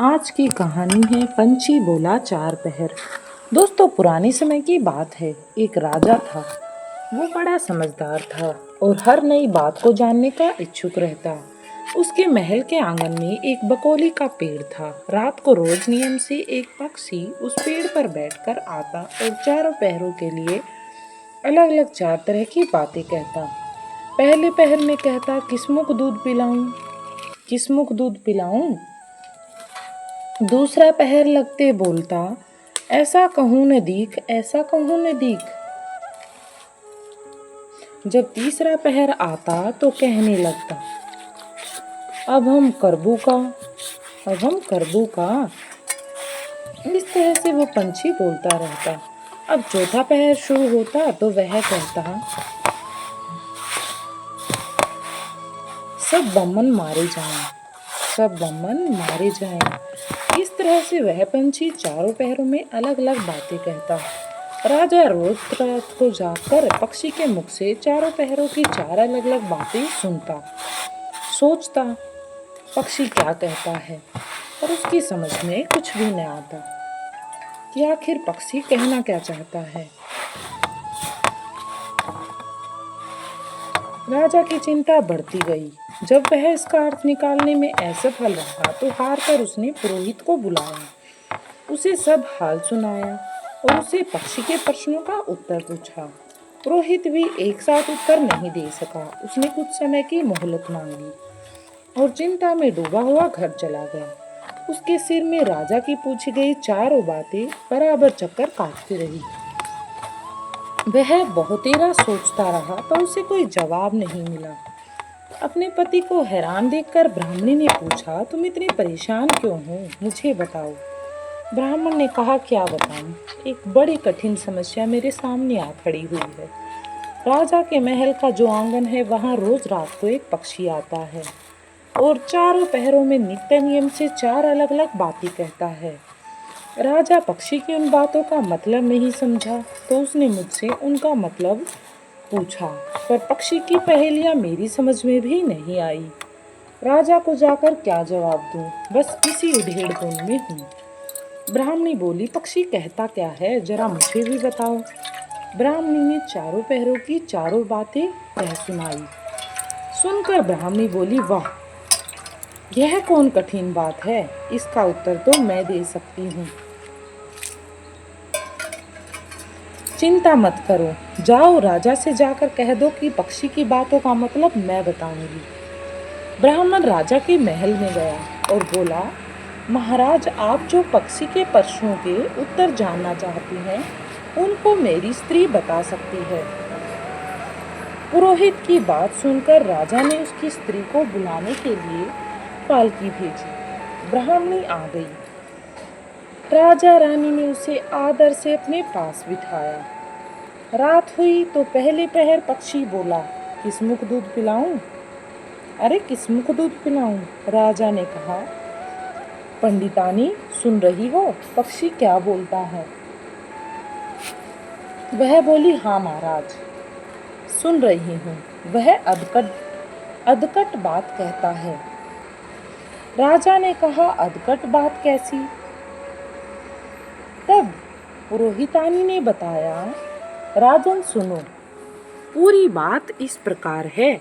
आज की कहानी है पंछी बोला चार पहर। दोस्तों, पुराने समय की बात है। एक राजा था। वो बड़ा समझदार था और हर नई बात को जानने का इच्छुक रहता। उसके महल के आंगन में एक बकोली का पेड़ था। रात को रोज नियम से एक पक्षी उस पेड़ पर बैठकर आता और चारों पहरों के लिए अलग अलग चार तरह की बातें कहता। पहले पहर में कहता, किस्मुख दूध पिलाऊं, किस्मुख दूध पिलाऊं। दूसरा पहर लगते बोलता, ऐसा कहूं न दीख, ऐसा कहूं न दीख। जब तीसरा पहर आता तो कहने लगता, अब हम करबू का, अब हम करबू का। इस तरह से वो पंछी बोलता रहता। अब चौथा पहर शुरू होता तो वह कहता, सब बमन मारे जाएं, सब बमन मारे जाएं। इस तरह से वह पंछी चारों पहरों में अलग अलग बातें कहता। राजा रोज रात को जाकर पक्षी के मुख से चारों पहरों की चार अलग अलग बातें सुनता। सोचता पक्षी क्या कहता है, और उसकी समझ में कुछ भी न आता कि आखिर पक्षी कहना क्या चाहता है। राजा की चिंता बढ़ती गई। जब वह इसका अर्थ निकालने में असफल रहा तो हार कर उसने पुरोहित को बुलाया, उसे सब हाल सुनाया और उसे पक्षी के प्रश्नों का उत्तर पूछा। पुरोहित भी एक साथ उत्तर नहीं दे सका। उसने कुछ समय की मोहलत मांगी और चिंता में डूबा हुआ घर चला गया। उसके सिर में राजा की पूछी गई चारों बातें बराबर चक्कर काटती रही। वह बहुतेरा सोचता रहा पर उसे कोई जवाब नहीं मिला। अपने पति को हैरान देखकर ब्राह्मणी ने पूछा, तुम इतनी परेशान क्यों हो, मुझे बताओ। ब्राह्मण ने कहा, क्या बताऊं, एक बड़ी कठिन समस्या मेरे सामने आ खड़ी हुई है। राजा के महल का जो आंगन है वहां रोज रात को एक पक्षी आता है और चारों पहरों में नित्य नियम से चार अलग अलग बातें कहता है। राजा पक्षी की उन बातों का मतलब नहीं समझा तो उसने मुझसे उनका मतलब पूछा, पर पक्षी की पहेलियां मेरी समझ में भी नहीं आई। राजा को जाकर क्या जवाब दूं, बस इसी उधेड़-बुन में हूँ। ब्राह्मणी बोली, पक्षी कहता क्या है, जरा मुझे भी बताओ। ब्राह्मणी ने चारों पहरों की चारों बातें कह सुनाई। सुनकर ब्राह्मणी बोली, वाह, यह कौन कठिन बात है, इसका उत्तर तो मैं दे सकती हूँ। चिंता मत करो, जाओ राजा से जाकर कह दो कि पक्षी की बातों का मतलब मैं बताऊंगी। ब्राह्मण राजा के महल में गया और बोला, महाराज, आप जो पक्षी के प्रश्नों के उत्तर जानना चाहती हैं उनको मेरी स्त्री बता सकती है। पुरोहित की बात सुनकर राजा ने उसकी स्त्री को बुलाने के लिए पालकी भेजी। ब्राह्मणी आ गई। राजा रानी ने उसे आदर से अपने पास बिठाया। रात हुई तो पहले पहर पक्षी बोला, किस्मुख दूध पिलाऊं? अरे किस्मुख दूध पिलाऊं? राजा ने कहा। पंडितानी, सुन रही हो पक्षी क्या बोलता है? वह बोली, हाँ महाराज, सुन रही हूँ। वह अदकट बात कहता है। राजा ने कहा, अदकट बात कैसी? तब पुरोहितानी ने बताया, राजन सुनो, पूरी बात इस प्रकार है।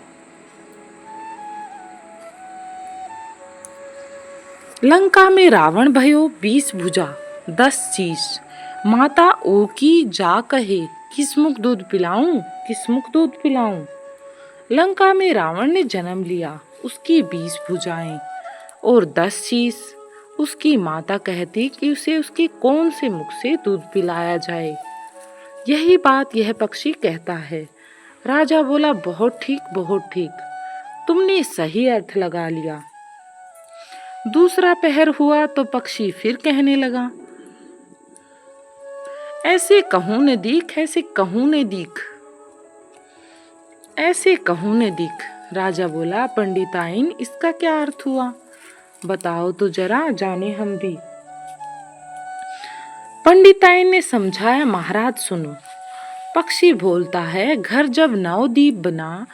लंका में रावण भयो 20 भुजा 10 शीश। माता ओ की जा कहे, किस्मुख दूध पिलाऊं, किस्मुख दूध पिलाऊं। लंका में रावण ने जन्म लिया। उसकी 20 भुजाएं और 10 शीश। उसकी माता कहती कि उसे उसके कौन से मुख से दूध पिलाया जाए। यही बात यह पक्षी कहता है। राजा बोला, बहुत ठीक, बहुत ठीक, तुमने सही अर्थ लगा लिया। दूसरा पहर हुआ तो पक्षी फिर कहने लगा, ऐसे कहूं न दीख, ऐसे कहूं न दीख, ऐसे कहूं न दीख। राजा बोला, पंडिताइन, इसका क्या अर्थ हुआ, बताओ तो जरा, जाने हम भी। पंडिताइन ने समझाया, महाराज सुनो, पक्षी बोलता है, घर जब नवदीप बना,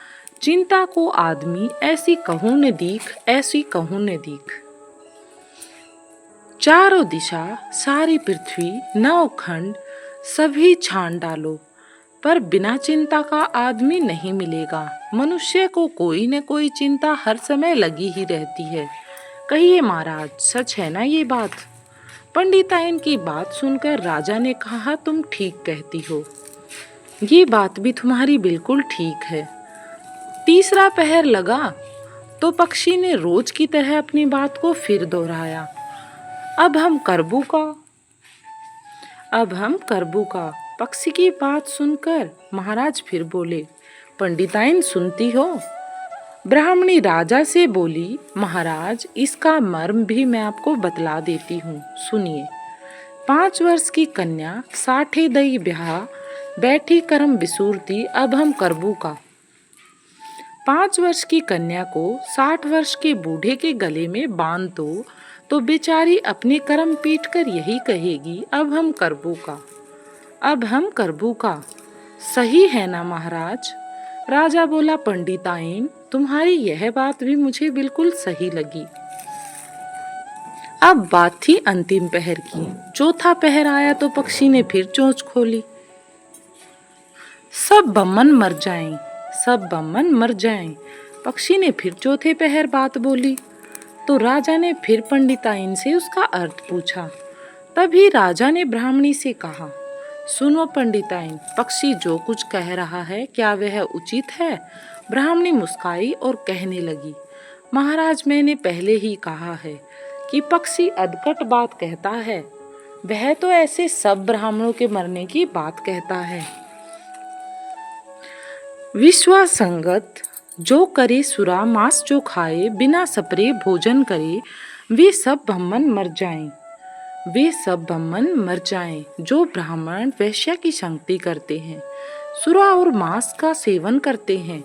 चिंता को आदमी, ऐसी कहूं न दीख, ऐसी कहूं न दीख। चारों दिशा, सारी पृथ्वी, नवखंड सभी छान डालो, पर बिना चिंता का आदमी नहीं मिलेगा। मनुष्य को कोई न कोई चिंता हर समय लगी ही रहती है। कहिए महाराज, सच है ना ये बात? पंडिताइन की बात सुनकर राजा ने कहा, तुम ठीक कहती हो, ये बात भी तुम्हारी बिल्कुल ठीक है। तीसरा पहर लगा तो पक्षी ने रोज की तरह अपनी बात को फिर दोहराया, अब हम करबू का। पक्षी की बात सुनकर महाराज फिर बोले, पंडिताइन सुनती हो? ब्राह्मणी राजा से बोली, महाराज इसका मर्म भी मैं आपको बतला देती हूँ, सुनिए। 5 वर्ष की कन्या साठे दई ब्याह, बैठी करम बिसूरती, अब हम करबू का। 5 वर्ष की कन्या को 60 वर्ष के बूढ़े के गले में बांध दो तो बेचारी अपने कर्म पीट कर यही कहेगी, अब हम करबू का। सही है ना महाराज? राजा बोला, पंडिताइन तुम्हारी यह बात भी मुझे बिल्कुल सही लगी। अब बात थी अंतिम पहर की। चौथा पहर आया तो पक्षी ने फिर चोंच खोली, सब बम्मन मर जाएं। पक्षी ने फिर चौथे पहर बात बोली तो राजा ने फिर पंडिताइन से उसका अर्थ पूछा। तभी राजा ने ब्राह्मणी से कहा, सुनो पंडिताइन, पक्षी जो कुछ कह रहा है क्या वह उचित है? ब्राह्मणी मुस्काई और कहने लगी, महाराज मैंने पहले ही कहा है कि पक्षी अधकट बात कहता है। वह तो ऐसे सब ब्राह्मणों के मरने की बात कहता है। विश्वासंगत जो करे सुरा, मांस जो खाए, बिना सपरे भोजन करे, वे सब बम्मन मर जाएं। जो ब्राह्मण वैश्या की संगति करते हैं, सुरा और मांस का सेवन करते हैं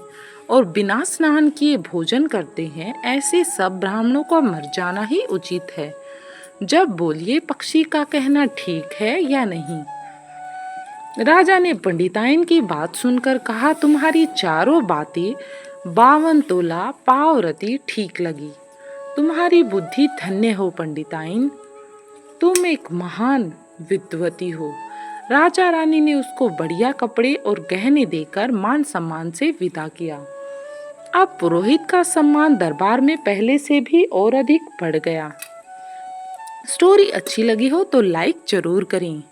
और बिना स्नान किए भोजन करते हैं, ऐसे सब ब्राह्मणों को मर जाना ही उचित है। जब बोलिए पक्षी का कहना ठीक है या नहीं? राजा ने पंडिताइन की बात सुनकर कहा, तुम्हारी चारों बातें 52 तोला पावरती ठीक लगी। तुम्हारी बुद्धि धन्य हो पंडिताइन, तुम एक महान विद्वती हो। राजा रानी ने उसको बढ़िया कपड़े और गहने देकर मान सम्मान से विदा किया। अब पुरोहित का सम्मान दरबार में पहले से भी और अधिक बढ़ गया। स्टोरी अच्छी लगी हो तो लाइक जरूर करें।